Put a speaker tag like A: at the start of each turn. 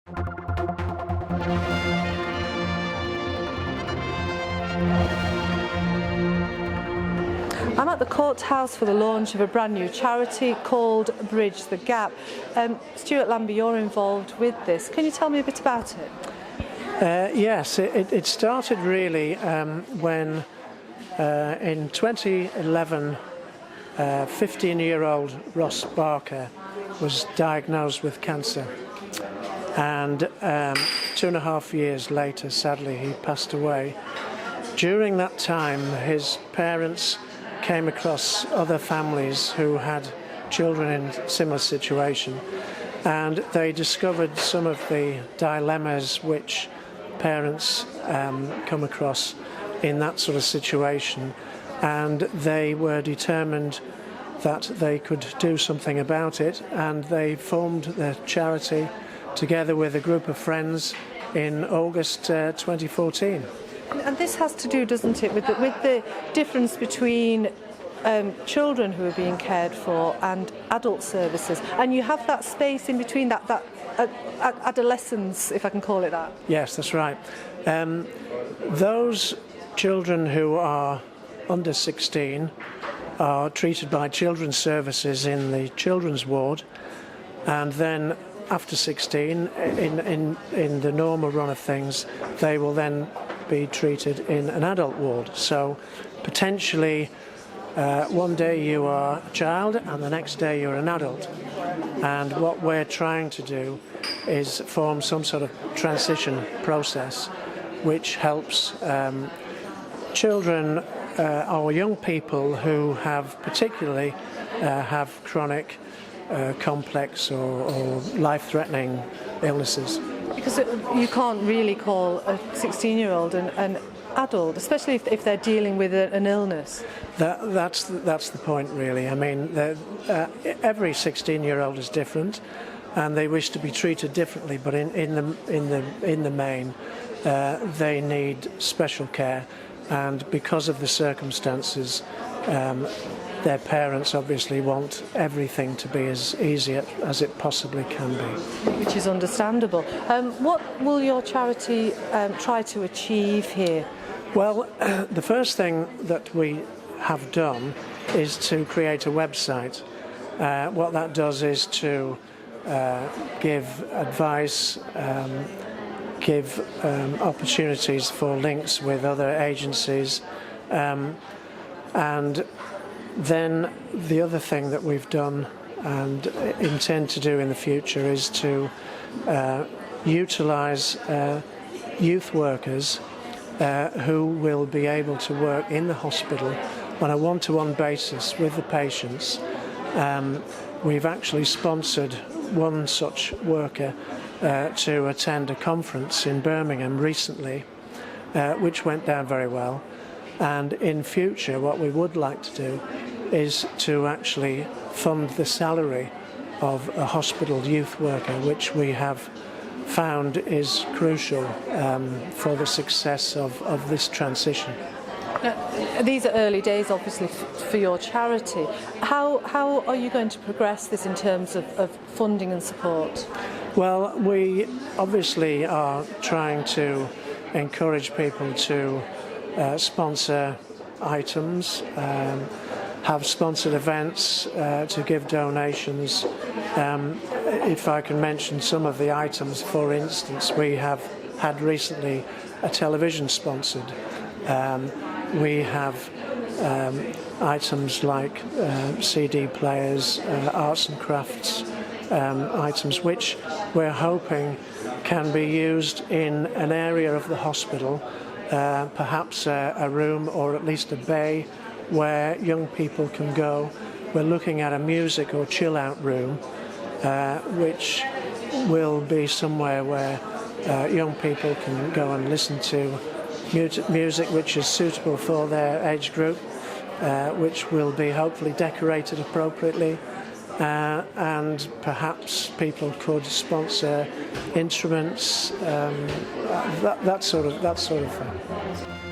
A: I'm at the Courthouse for the launch of a brand new charity called Bridge the Gap. Stuart Lambie, you're involved with this. Can you tell me a bit about it?
B: Yes, it started really when in 2011 15-year-old Ross Barker was diagnosed with cancer, and 2.5 years later, sadly, he passed away. During that time, his parents came across other families who had children in similar situation, and they discovered some of the dilemmas which parents come across in that sort of situation, and they were determined that they could do something about it, and they formed their charity together with a group of friends in August 2014.
A: And this has to do, doesn't it, with the difference between children who are being cared for and adult services, and you have that space in between, that adolescence, if I can call it that.
B: Yes, that's right. Those children who are under 16 are treated by children's services in the children's ward, and then after 16, in the normal run of things, they will then be treated in an adult ward. So potentially one day you are a child and the next day you're an adult, and what we're trying to do is form some sort of transition process which helps children or young people who have particularly have chronic, complex or life-threatening illnesses.
A: Because you can't really call a 16-year-old an adult, especially if they're dealing with an illness.
B: That's the point, really. I mean, every 16-year-old is different, and they wish to be treated differently. But in the main, they need special care, and because of the circumstances, their parents obviously want everything to be as easy as it possibly can be.
A: Which is understandable. What will your charity try to achieve here?
B: Well, the first thing that we have done is to create a website. What that does is to give advice, give opportunities for links with other agencies, and then the other thing that we've done and intend to do in the future is to utilise youth workers who will be able to work in the hospital on a one-to-one basis with the patients. We've actually sponsored one such worker to attend a conference in Birmingham recently, which went down very well. And in future, what we would like to do is to actually fund the salary of a hospital youth worker, which we have found is crucial for the success of this transition.
A: These are early days, obviously, for your charity. How are you going to progress this in terms of funding and support?
B: Well, we obviously are trying to encourage people to sponsor items, have sponsored events, to give donations. If I can mention some of the items, for instance, we have had recently a television sponsored. We have items like CD players, arts and crafts items, which we're hoping can be used in an area of the hospital, perhaps a room or at least a bay where young people can go. We're looking at a music or chill out room, which will be somewhere where young people can go and listen to music which is suitable for their age group, which will be hopefully decorated appropriately, and perhaps people could sponsor instruments, that sort of thing.